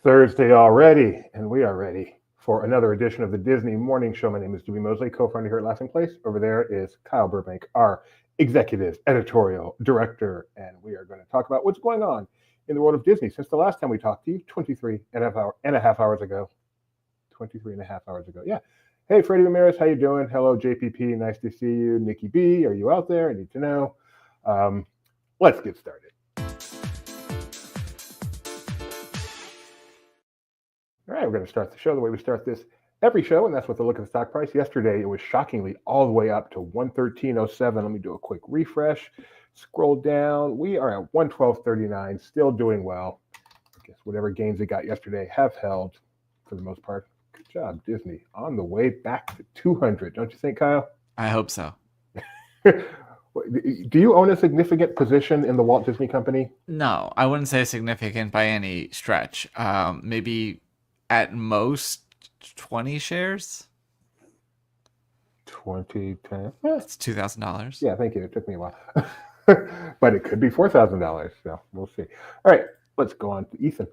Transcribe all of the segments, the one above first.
Thursday already, and we are ready for another edition of the Disney Morning Show. My name is Dewey Mosley, co-founder here at Laughing Place. Over there is Kyle Burbank, our executive editorial director, and we are going to talk about what's going on in the world of Disney since the last time we talked to you 23 and a half hours ago. 23 and a half hours ago, yeah. Hey, Freddie Ramirez, how you doing? Hello, JPP, nice to see you. Nikki B, are you out there? I need to know. Let's get started. All right, we're going to start the show the way we start this every show, and that's with a look at the stock price. Yesterday, it was shockingly all the way up to 113.07. Let me do a quick refresh. Scroll down. We are at 112.39, still doing well. I guess whatever gains it got yesterday have held for the most part. Good job, Disney. On the way back to 200, don't you think, Kyle? I hope so. Do you own a significant position in the Walt Disney Company? No, I wouldn't say significant by any stretch. Maybe at most 20 shares. 20, 10. It's $2,000. Yeah, thank you. It took me a while. But it could be $4,000. So we'll see. All right, let's go on to Ethan.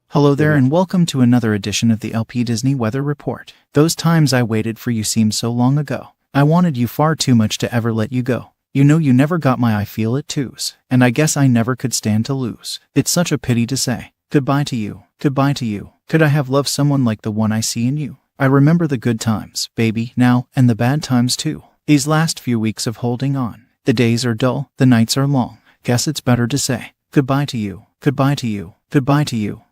Hello there and welcome to another edition of the LP Disney Weather Report. Those times I waited for you seemed so long ago. I wanted you far too much to ever let you go. You know you never got my I feel it twos, and I guess I never could stand to lose. It's such a pity to say goodbye to you, goodbye to you. Could I have loved someone like the one I see in you? I remember the good times, baby, now, and the bad times too. These last few weeks of holding on. The days are dull, the nights are long. Guess it's better to say goodbye to you, goodbye to you, goodbye to you.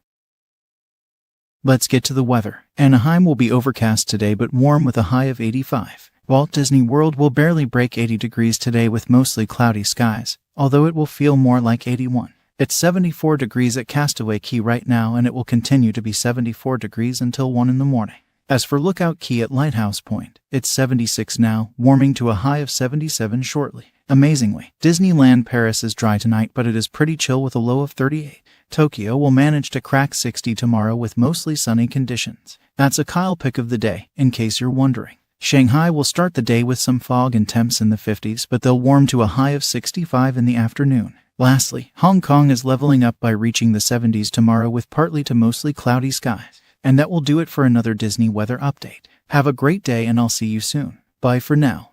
Let's get to the weather. Anaheim will be overcast today but warm with a high of 85. Walt Disney World will barely break 80 degrees today with mostly cloudy skies, although it will feel more like 81. It's 74 degrees at Castaway Cay right now, and it will continue to be 74 degrees until 1 in the morning. As for Lookout Cay at Lighthouse Point, it's 76 now, warming to a high of 77 shortly. Amazingly, Disneyland Paris is dry tonight, but it is pretty chill with a low of 38. Tokyo will manage to crack 60 tomorrow with mostly sunny conditions. That's a Kyle pick of the day, in case you're wondering. Shanghai will start the day with some fog and temps in the 50s, but they'll warm to a high of 65 in the afternoon. Lastly, Hong Kong is leveling up by reaching the 70s tomorrow with partly to mostly cloudy skies. And that will do it for another Disney weather update. Have a great day and I'll see you soon. Bye for now.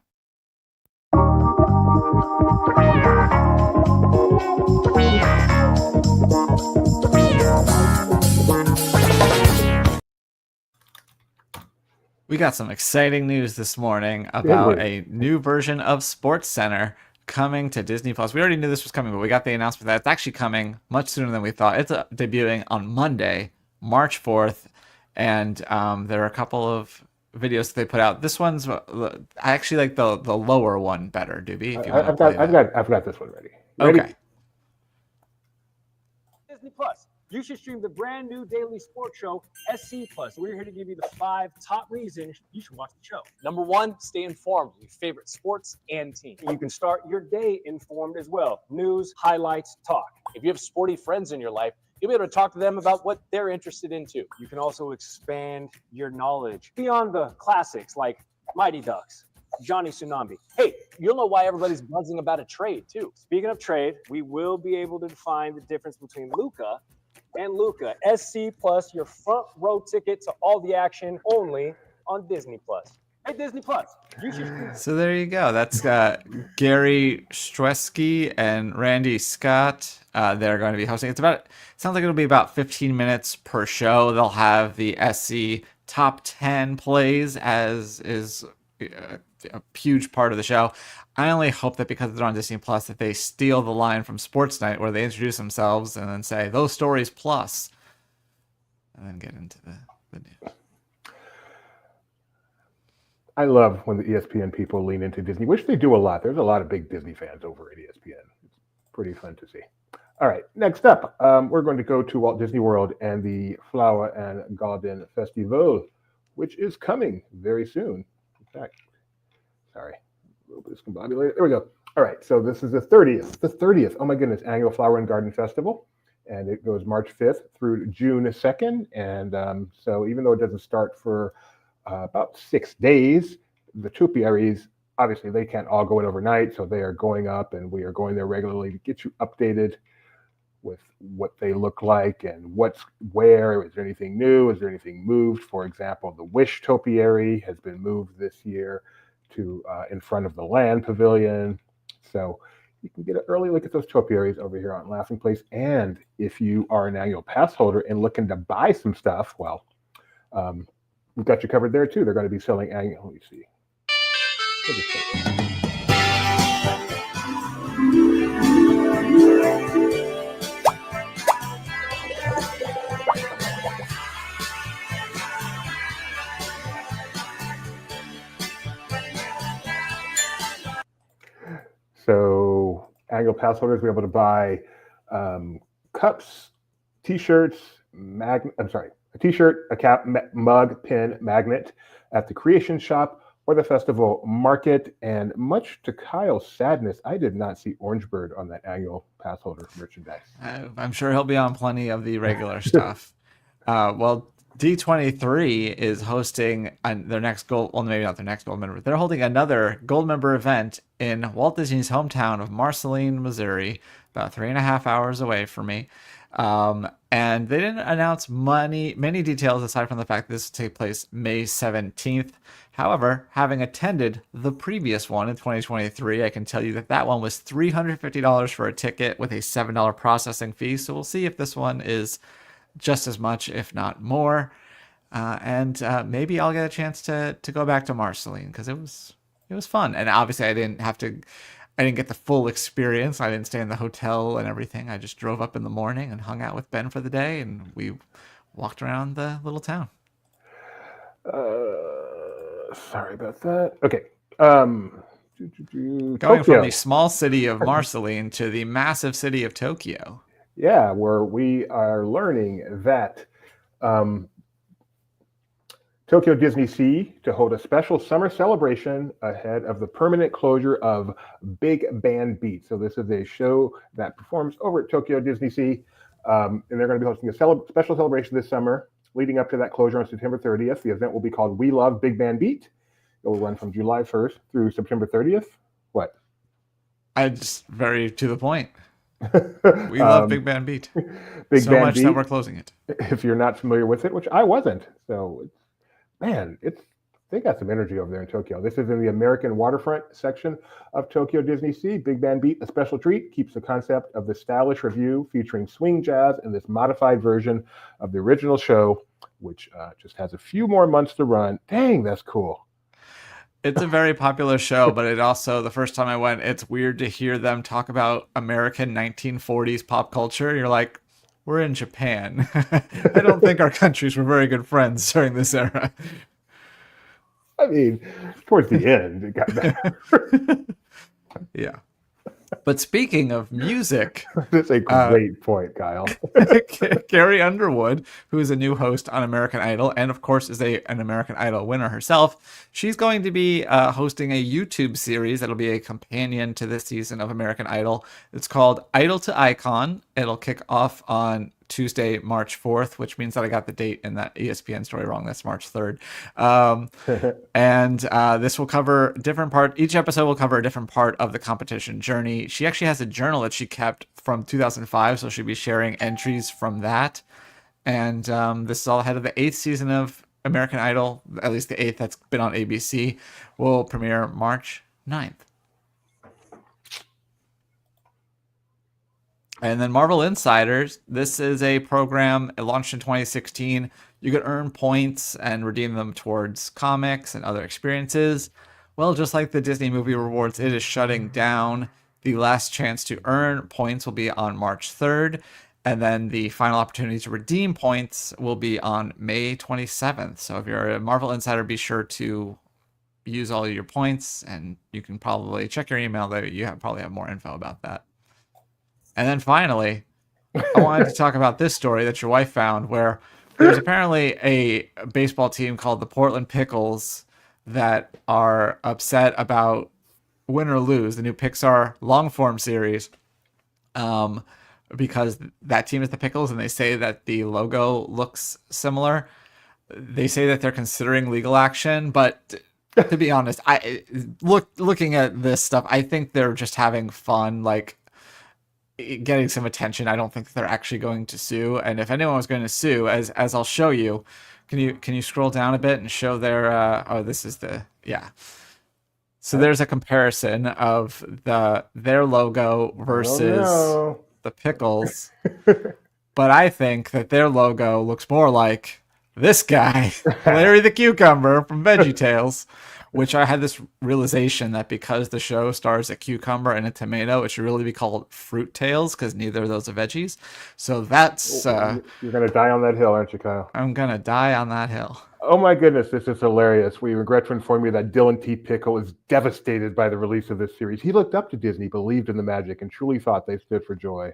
We got some exciting news this morning about a new version of SportsCenter coming to Disney Plus. We already knew this was coming, but we got the announcement that it's actually coming much sooner than we thought. It's debuting on Monday, March 4th, and there are a couple of videos that they put out. This one's I actually like the lower one better, Doobie. If you I've got this one ready. Okay. Disney Plus. You should stream the brand new daily sports show, SC Plus. We're here to give you the 5 top reasons you should watch the show. Number 1, stay informed with your favorite sports and team. You can start your day informed as well. News, highlights, talk. If you have sporty friends in your life, you'll be able to talk to them about what they're interested in too. You can also expand your knowledge beyond the classics like Mighty Ducks, Johnny Tsunami. Hey, you'll know why everybody's buzzing about a trade too. Speaking of trade, we will be able to define the difference between Luca and Luca. SC Plus, your front row ticket to all the action only on Disney Plus. Hey, Disney Plus. So there you go. That's Gary Streski and Randy Scott. They're going to be hosting. Sounds like it'll be about 15 minutes per show. They'll have the SC top 10 plays as is a huge part of the show. I only hope that because they're on Disney Plus that they steal the line from Sports Night where they introduce themselves and then say those stories plus, and then get into the news. I love when the ESPN people lean into Disney, which they do a lot. There's a lot of big Disney fans over at ESPN. It's pretty fun to see. All right, next up, we're going to go to Walt Disney World and the Flower and Garden Festival, which is coming very soon. In fact, sorry. A little bit discombobulated. There we go. All right, so this is the 30th. Oh my goodness, annual Flower and Garden Festival, and it goes March 5th through June 2nd. And so even though it doesn't start for about 6 days, the Topiaries obviously they can't all go in overnight, so they are going up, and we are going there regularly to get you updated with what they look like and what's where. Is there anything new? Is there anything moved? For example, the Wish Topiary has been moved this year to in front of the Land Pavilion. So you can get an early look at those topiaries over here on Laughing Place. And if you are an annual pass holder and looking to buy some stuff, well, we've got you covered there too. They're going to be selling annual. Let me see. What is that? So annual pass holders will be able to buy cups, T-shirts, a T-shirt, a cap, mug, pin, magnet at the Creation Shop or the Festival Market. And much to Kyle's sadness, I did not see Orangebird on that annual pass holder merchandise. I'm sure he'll be on plenty of the regular stuff. Well, D23 is hosting their next gold, well, maybe not their next gold member. They're holding another gold member event in Walt Disney's hometown of Marceline, Missouri, about 3.5 hours away from me. And they didn't announce many details aside from the fact that this will take place May 17th. However, having attended the previous one in 2023, I can tell you that that one was $350 for a ticket with a $7 processing fee. So we'll see if this one is just as much, if not more. And maybe I'll get a chance to go back to Marceline because it was fun. And obviously I didn't get the full experience. I didn't stay in the hotel and everything. I just drove up in the morning and hung out with Ben for the day, and we walked around the little town. Sorry about that. Okay. Going from the small city of Marceline to the massive city of Tokyo. Yeah, where we are learning that Tokyo DisneySea to hold a special summer celebration ahead of the permanent closure of Big Band Beat. So this is a show that performs over at Tokyo DisneySea, and they're going to be hosting a special celebration this summer leading up to that closure on September 30th. The event will be called We Love Big Band Beat. It will run from July 1st through September 30th. What? I just very to the point. We love Big Band Beat. Big so Band much Beat, that we're closing it. If you're not familiar with it, which I wasn't. So, they got some energy over there in Tokyo. This is in the American waterfront section of Tokyo DisneySea. Big Band Beat, a special treat, keeps the concept of the stylish revue featuring swing jazz in this modified version of the original show, which just has a few more months to run. Dang, that's cool. It's a very popular show, but it also, the first time I went, it's weird to hear them talk about American 1940s pop culture. You're like, we're in Japan. I don't think our countries were very good friends during this era. I mean, towards the end, it got better. Yeah. But speaking of music, that's a great point, Kyle. Carrie Underwood, who is a new host on American Idol, and of course is an American Idol winner herself, she's going to be hosting a YouTube series that'll be a companion to this season of American Idol. It's called Idol to Icon. It'll kick off on Tuesday, March 4th, which means that I got the date in that ESPN story wrong. That's March 3rd. And this will cover different part. Each episode will cover a different part of the competition journey. She actually has a journal that she kept from 2005, so she'll be sharing entries from that. And this is all ahead of the 8th season of American Idol, at least the 8th that's been on ABC, will premiere March 9th. And then Marvel Insiders, this is a program. It launched in 2016. You could earn points and redeem them towards comics and other experiences. Well, just like the Disney Movie Rewards, it is shutting down. The last chance to earn points will be on March 3rd. And then the final opportunity to redeem points will be on May 27th. So if you're a Marvel Insider, be sure to use all your points. And you can probably check your email there. Probably have more info about that. And then finally, I wanted to talk about this story that your wife found, where there's apparently a baseball team called the Portland Pickles that are upset about Win or Lose, the new Pixar long-form series, because that team is the Pickles, and they say that the logo looks similar. They say that they're considering legal action, but To be honest, looking at this stuff, I think they're just having fun, like getting some attention. I don't think they're actually going to sue. And if anyone was going to sue, as I'll show you, can you scroll down a bit and show their oh, this is the yeah. So there's a comparison of their logo versus the Pickles. But I think that their logo looks more like this guy, Larry the Cucumber from VeggieTales, which I had this realization that because the show stars a cucumber and a tomato, it should really be called Fruit Tales because neither of those are veggies. So that's... You're going to die on that hill, aren't you, Kyle? I'm going to die on that hill. Oh my goodness, this is hilarious. We regret to inform you that Dylan T. Pickle is devastated by the release of this series. He looked up to Disney, believed in the magic, and truly thought they stood for joy.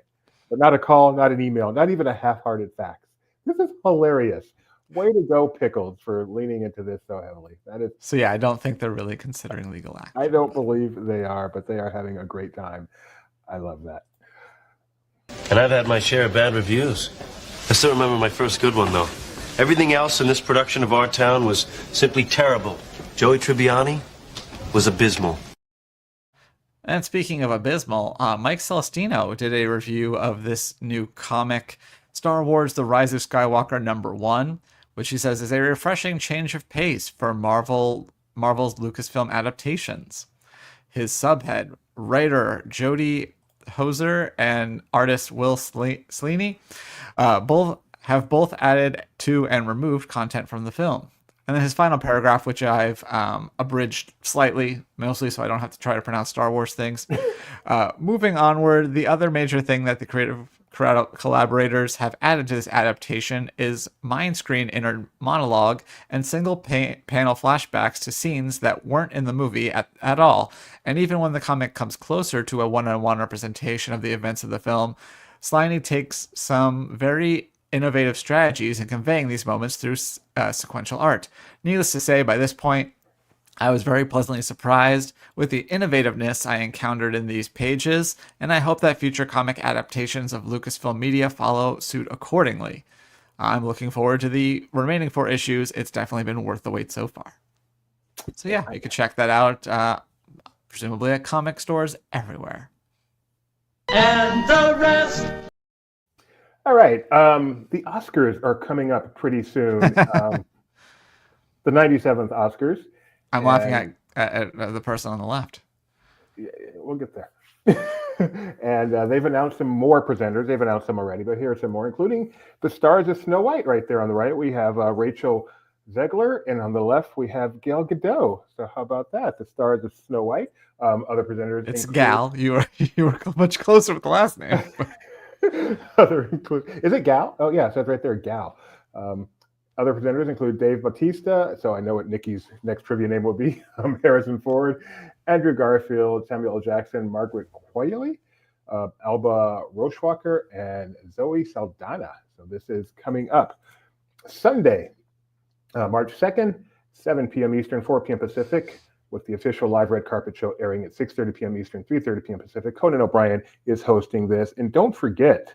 But not a call, not an email, not even a half-hearted fax. This is hilarious. Way to go, Pickles, for leaning into this so heavily. That is. So yeah, I don't think they're really considering legal action. I don't believe they are, but they are having a great time. I love that. And I've had my share of bad reviews. I still remember my first good one, though. Everything else in this production of Our Town was simply terrible. Joey Tribbiani was abysmal. And speaking of abysmal, Mike Celestino did a review of this new comic, Star Wars The Rise of Skywalker #1, which he says is a refreshing change of pace for Marvel's Lucasfilm adaptations. His subhead, writer Jody Hoser and artist Will Sleaney both added to and removed content from the film. And then his final paragraph, which I've abridged slightly, mostly so I don't have to try to pronounce Star Wars things. Moving onward, the other major thing that the creative collaborators have added to this adaptation is mind screen inner monologue and single panel flashbacks to scenes that weren't in the movie at all. And even when the comic comes closer to a one-on-one representation of the events of the film, Sliney takes some very innovative strategies in conveying these moments through sequential art. Needless to say, by this point, I was very pleasantly surprised with the innovativeness I encountered in these pages, and I hope that future comic adaptations of Lucasfilm media follow suit accordingly. I'm looking forward to the remaining 4 issues. It's definitely been worth the wait so far. So yeah, you can check that out, presumably at comic stores everywhere. And the rest. All right. The Oscars are coming up pretty soon. The 97th Oscars. I'm laughing at the person on the left. Yeah, we'll get there. And they've announced some more presenters. They've announced some already, but here are some more, including the stars of Snow White right there on the right. We have Rachel Zegler, and on the left, we have Gal Gadot. So how about that? The stars of Snow White. Other presenters. It's Gal. You were much closer with the last name. Is it Gal? Oh, yeah, so it's right there, Gal. Other presenters include Dave Bautista, so I know what Nikki's next trivia name will be, Harrison Ford, Andrew Garfield, Samuel L. Jackson, Margaret Qualley, Alba Rochwacker, and Zoe Saldana. So this is coming up Sunday, March 2nd, 7 p.m. Eastern, 4 p.m. Pacific, with the official live red carpet show airing at 6:30 p.m. Eastern, 3:30 p.m. Pacific. Conan O'Brien is hosting this. And don't forget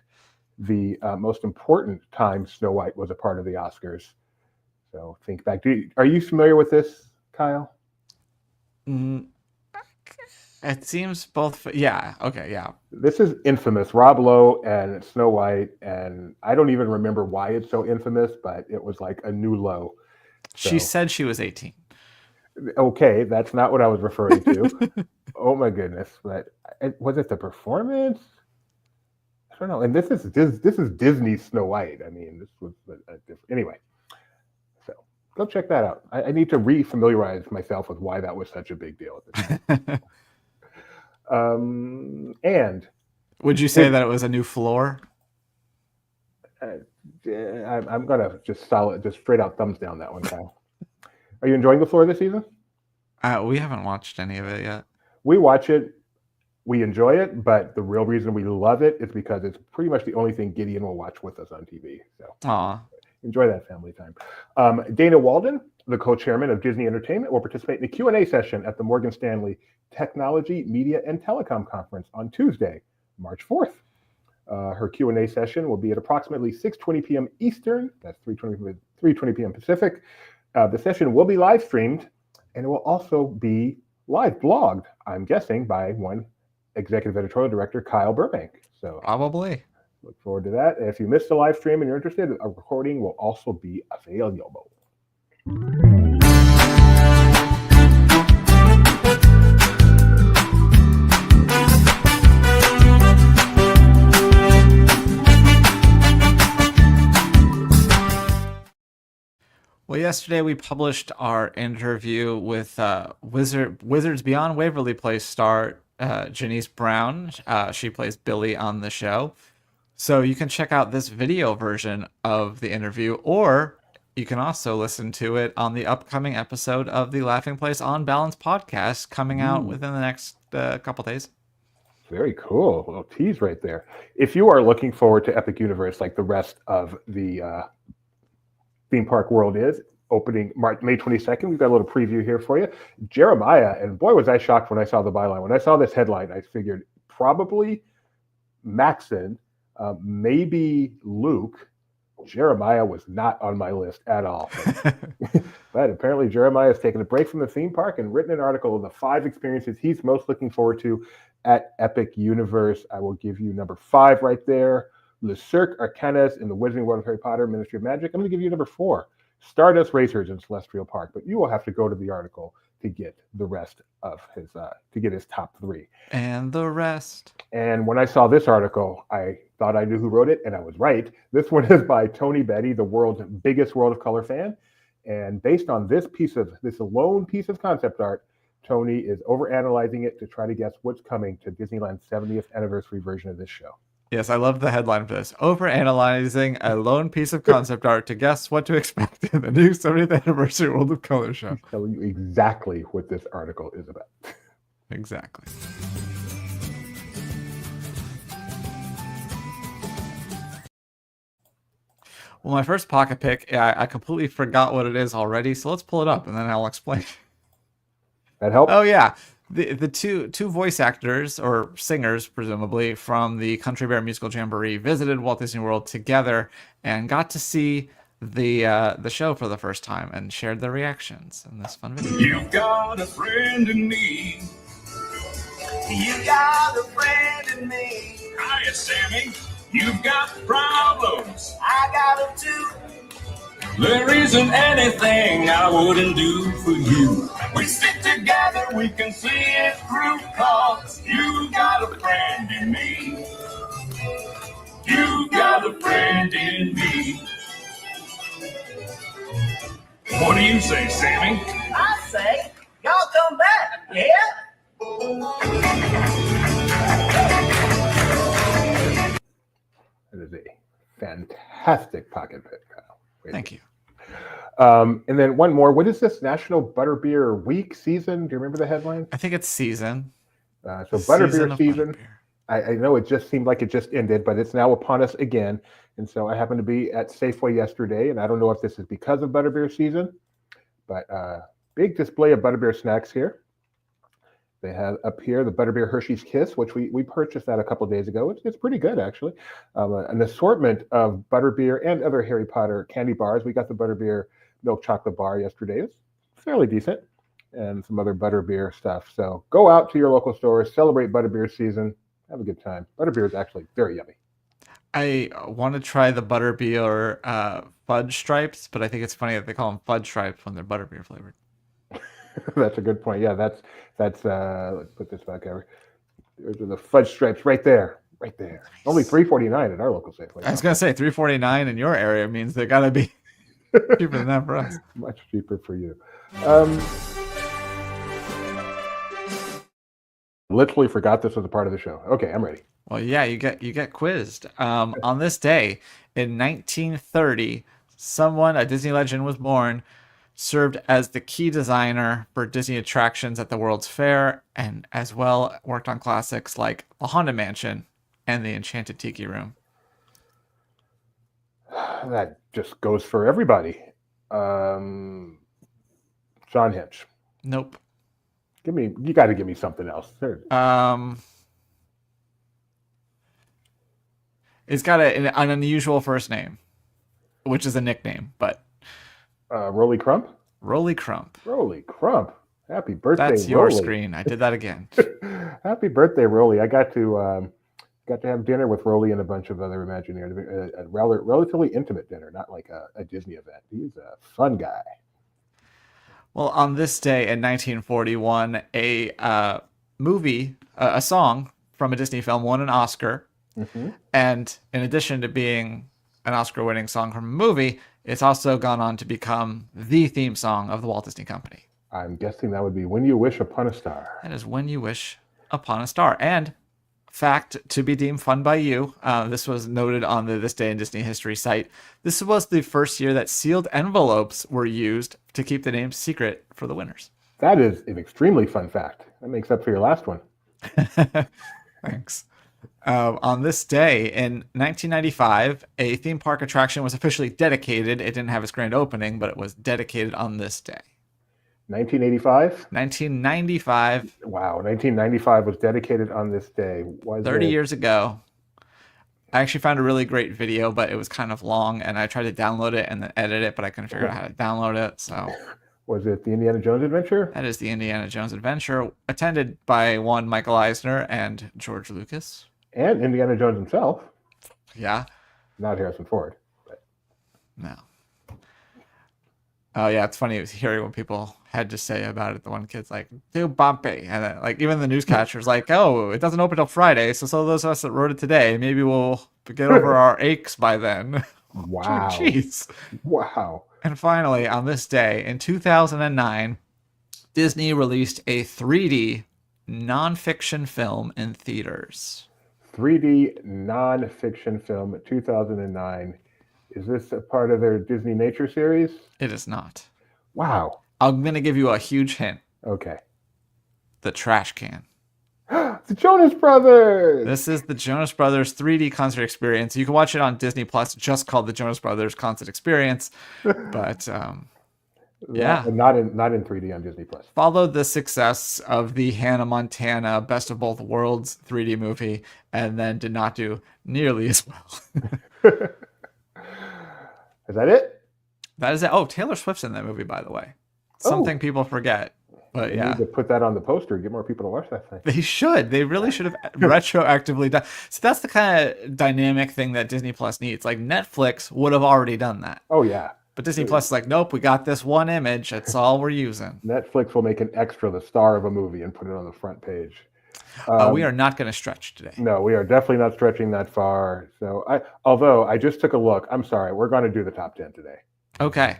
the most important time Snow White was a part of the Oscars. So think back. Are you familiar with this, Kyle? It seems both. Yeah. Okay. Yeah. This is infamous. Rob Lowe and Snow White. And I don't even remember why it's so infamous, but it was like a new low. So, she said she was 18. Okay, that's not what I was referring to. Oh my goodness! But was it the performance? I don't know. And this is Disney Snow White. I mean, this was a different. Anyway, so go check that out. I need to re-familiarize myself with why that was such a big deal at the time. And would you say that it was a new floor? I'm gonna just straight out thumbs down that one, Kyle. Are you enjoying the floor this season? We haven't watched any of it yet. We watch it. We enjoy it, but the real reason we love it is because it's pretty much the only thing Gideon will watch with us on TV. So enjoy that family time. Dana Walden, the co-chairman of Disney Entertainment, will participate in a Q&A session at the Morgan Stanley Technology, Media, and Telecom Conference on Tuesday, March 4th. Her Q&A session will be at approximately 6:20 p.m. Eastern. That's 3:20 p.m. Pacific. The session will be live streamed, and it will also be live blogged, I'm guessing, by one executive editorial director, Kyle Burbank. So Probably. look forward to that. And if you missed the live stream and you're interested, a recording will also be available. Well, yesterday we published our interview with Wizards Beyond Waverly Place star Janice Brown. She plays Billy on the show. So you can check out this video version of the interview, or you can also listen to it on the upcoming episode of the Laughing Place On Balance podcast coming out within the next couple days. Very cool. A little tease right there. If you are looking forward to Epic Universe like the rest of the theme park world is, opening May 22nd, we've got a little preview here for you. Jeremiah, and boy was I shocked when I saw the byline. When I saw this headline, I figured probably Maxon, maybe Luke. Jeremiah was not on my list at all. But apparently Jeremiah has taken a break from the theme park and written an article of the 5 experiences he's most looking forward to at Epic Universe. I will give you number 5 right there. Le Cirque Arcanas in the Wizarding World of Harry Potter, Ministry of Magic. I'm going to give you number 4, Stardust Racers in Celestial Park. But you will have to go to the article to get the rest of his, to get his top 3. And the rest. And when I saw this article, I thought I knew who wrote it, and I was right. This one is by Tony Betty, the world's biggest World of Color fan. And based on this lone piece of concept art, Tony is overanalyzing it to try to guess what's coming to Disneyland's 70th anniversary version of this show. Yes, I love the headline for this. Overanalyzing a lone piece of concept art to guess what to expect in the new 70th anniversary World of Color show. I'll tell you exactly what this article is about. Exactly. Well, my first pocket pick, I completely forgot what it is already, so let's pull it up and then I'll explain. That help? Oh, yeah. The two voice actors, or singers, presumably, from the Country Bear Musical Jamboree visited Walt Disney World together and got to see the show for the first time and shared their reactions in this fun video. You've got a friend in me. You got a friend in me. Hiya, Sammy. You've got problems. I got them too. There isn't anything I wouldn't do for you. We stick together, we can see it through, 'cause you got a friend in me. You got a friend in me. What do you say, Sammy? I say, y'all come back, yeah? That is a fantastic pocket pick, Kyle. Thank you. And then one more. What is this? National Butterbeer Week season? Do you remember the headline? I think it's season. So Butterbeer of season. Butterbeer. I know it just seemed like it just ended, but it's now upon us again. And so I happened to be at Safeway yesterday, and I don't know if this is because of Butterbeer season, but big display of Butterbeer snacks here. They have up here the Butterbeer Hershey's Kiss, which we purchased that a couple of days ago. It's pretty good, actually. An assortment of Butterbeer and other Harry Potter candy bars. We got the Butterbeer milk chocolate bar yesterday. It's fairly decent. And some other Butterbeer stuff. So go out to your local stores, celebrate Butterbeer season, have a good time. Butterbeer is actually very yummy. I want to try the Butterbeer fudge stripes, but I think it's funny that they call them fudge stripes when they're Butterbeer flavored. That's a good point. Yeah, that's let's put this back over. There's the fudge stripes right there. Nice. Only $3.49 at our local Safeway. I was gonna say $3.49 in your area means they gotta be cheaper than that for us. Much cheaper for you. Literally forgot this was a part of the show. Okay, I'm ready. Well, yeah, you get quizzed. On this day in 1930, a Disney legend was born, served as the key designer for Disney attractions at the World's Fair, and as well worked on classics like the Haunted Mansion and the Enchanted Tiki Room. That just goes for everybody. John Hinch. Nope. You got to give me something else. It's got an unusual first name, which is a nickname, but Rolly Crump? Rolly Crump. Rolly Crump. Happy birthday, That's your Rolly. screen. I did that again. Happy birthday, Rolly. I got to have dinner with Rolly and a bunch of other Imagineers. A relatively intimate dinner, not like a Disney event. He's a fun guy. Well, on this day in 1941, a movie, a song from a Disney film won an Oscar. Mm-hmm. And in addition to being an Oscar-winning song from a movie, it's also gone on to become the theme song of the Walt Disney Company. I'm guessing that would be When You Wish Upon a Star. That is When You Wish Upon a Star. And fact to be deemed fun by you, this was noted on the This Day in Disney History site. This was the first year that sealed envelopes were used to keep the names secret for the winners. That is an extremely fun fact. That makes up for your last one. Thanks. On this day in 1995, a theme park attraction was officially dedicated. It didn't have its grand opening, but it was dedicated on this day. 1985? 1995. Wow, 1995 was dedicated on this day. 30 years ago. I actually found a really great video, but it was kind of long, and I tried to download it and then edit it, but I couldn't figure out how to download it. So, was it the Indiana Jones Adventure? That is the Indiana Jones Adventure, attended by one Michael Eisner and George Lucas. And Indiana Jones himself. Yeah. Not Harrison Ford. But... No. Oh, yeah, it's funny hearing what people had to say about it. The one kid's like, "Do bumpy," and then, like, even the newscatcher's like, "Oh, it doesn't open till Friday, so those of us that wrote it today, maybe we'll get over our aches by then." Wow. Jeez. Wow. And finally, on this day in 2009, Disney released a 3D nonfiction film in theaters. 3D nonfiction film, 2009. Is this a part of their Disney Nature series? It is not. Wow. I'm going to give you a huge hint. Okay. The Trash Can. The Jonas Brothers! This is the Jonas Brothers 3D concert experience. You can watch it on Disney Plus, just called the Jonas Brothers Concert Experience. But yeah, not in 3D on Disney Plus. Followed the success of the Hannah Montana Best of Both Worlds 3D movie, and then did not do nearly as well. Is that it? That is it. Oh, Taylor Swift's in that movie, by the way. Something people forget. But You yeah, need to put that on the poster, get more people to watch that thing. they should. They really should have retroactively done. So that's the kind of dynamic thing that Disney Plus needs. Like Netflix would have already done that. Oh, yeah. But Disney Plus is like, nope, we got this one image. That's all we're using. Netflix will make an extra, the star of a movie, and put it on the front page. We are not going to stretch today. No, we are definitely not stretching that far. So, although I just took a look, I'm sorry, we're going to do the top 10 today. Okay.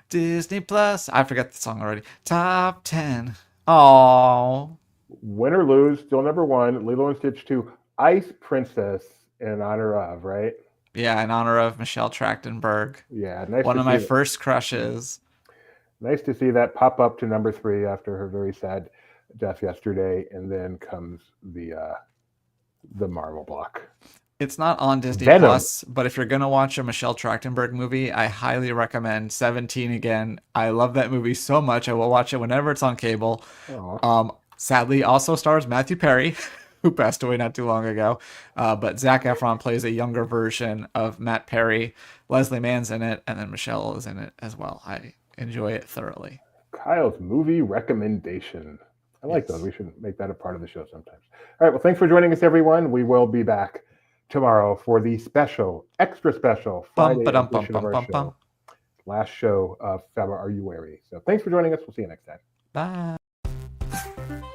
Disney Plus. I forgot the song already. Top 10. Oh. Win or lose, still number one, Lilo and Stitch 2, Ice Princess in honor of, right? Yeah, in honor of Michelle Trachtenberg. Yeah, nice. One of my first crushes. Nice to see that pop up to number 3 after her very sad death yesterday, and then comes the Marvel block. It's not on Disney Venom. Plus, but if you're gonna watch a Michelle Trachtenberg movie, I highly recommend 17 again. I love that movie so much. I will watch it whenever it's on cable. Sadly, also stars Matthew Perry, who passed away not too long ago. But Zac Efron plays a younger version of Matt Perry. Leslie Mann's in it, and then Michelle is in it as well. I enjoy it thoroughly. Kyle's movie recommendation. I like those. We should make that a part of the show sometimes. All right. Well, thanks for joining us, everyone. We will be back tomorrow for the extra special Friday edition of our show. Last show of Faba Are You Wary? So thanks for joining us. We'll see you next time. Bye.